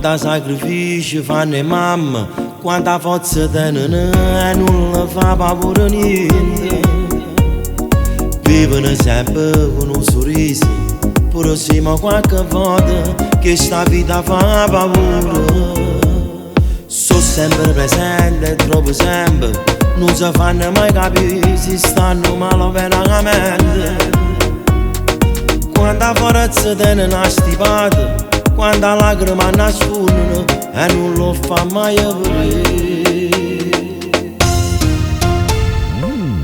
Quanta sacrificio fanno mamma, quanta forza tengono e non le fa paura niente. Vivono sempre con un sorriso, pure se ma qualche volta che sta vita fa paura. Sono sempre presente e troppo sempre, non si fanno mai capire se stanno male veramente. Quanta forza tengono a stipata, quanta lacrima nascondono e non lo fa mai vedere.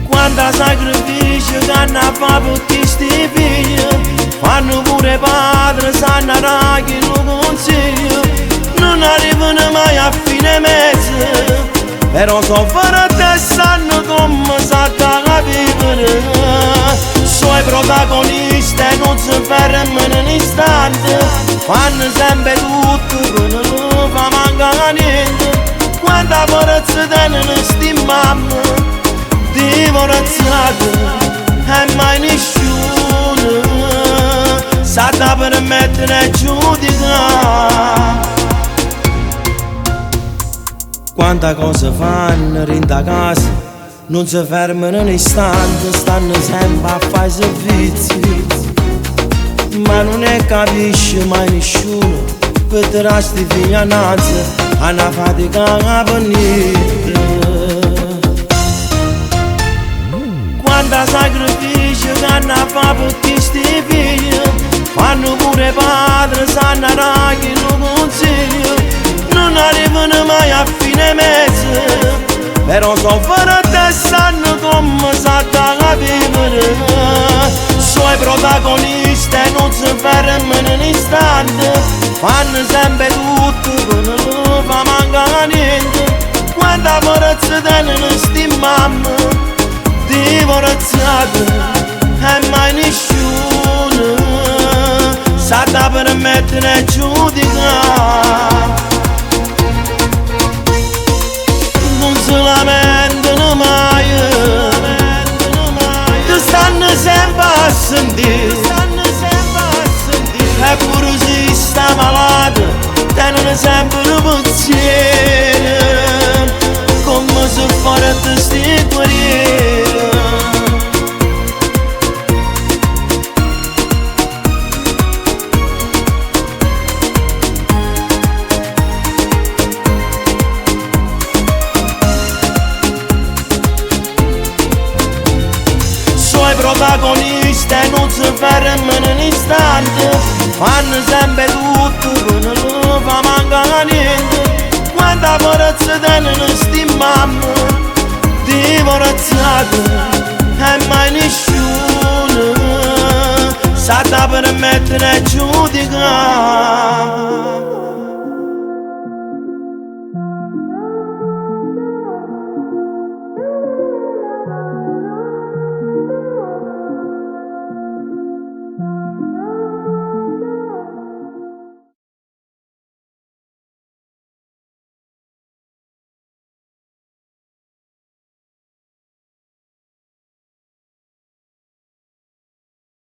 Quanta sacrificio che hanno fatto per questi figli, fanno pure padre, sanno che lo consiglio. Non arrivano mai a fine mese, però soffrono e sanno come s'attacca a vivere. Suoi protagonisti non si fermano un istante, fanno sempre tutto che non fa mancare niente. Quanta forza tengono sti mamme, divorazzate e mai nessuno sa da permettere e giudicare. Quanta cosa fanno in da casa, non si fermano un istante, stanno sempre a fare servizi. Ma non ne capisce mai nessuno, per tirare sti figli a nazza, hanno faticato per niente. Quanta sacrificio che hanno fatto per questi figli, fanno pure padre, sanno che lo consiglio. Non arrivano mai a fine mese, però soffrono e sanno come s'attacca a vivere. Suoi protagonisti non si fermano un istante, fanno sempre tutto che non fa mancare niente. Quanta forza tengono sti mamme, divorazzate e mai nessuno sa da permettere e giudicare. Non si lamentano mai, che stanno sempre a sentire, eppure si sta malata, tengono sempre un pensiero, come se fosse sti guerrieri. I protagonisti non si fermano un istante, fanno sempre tutto che non fa mancare niente. Quanta forza tengono sti mamme, divorazzate e mai nessuno sa da permettere e giudicare.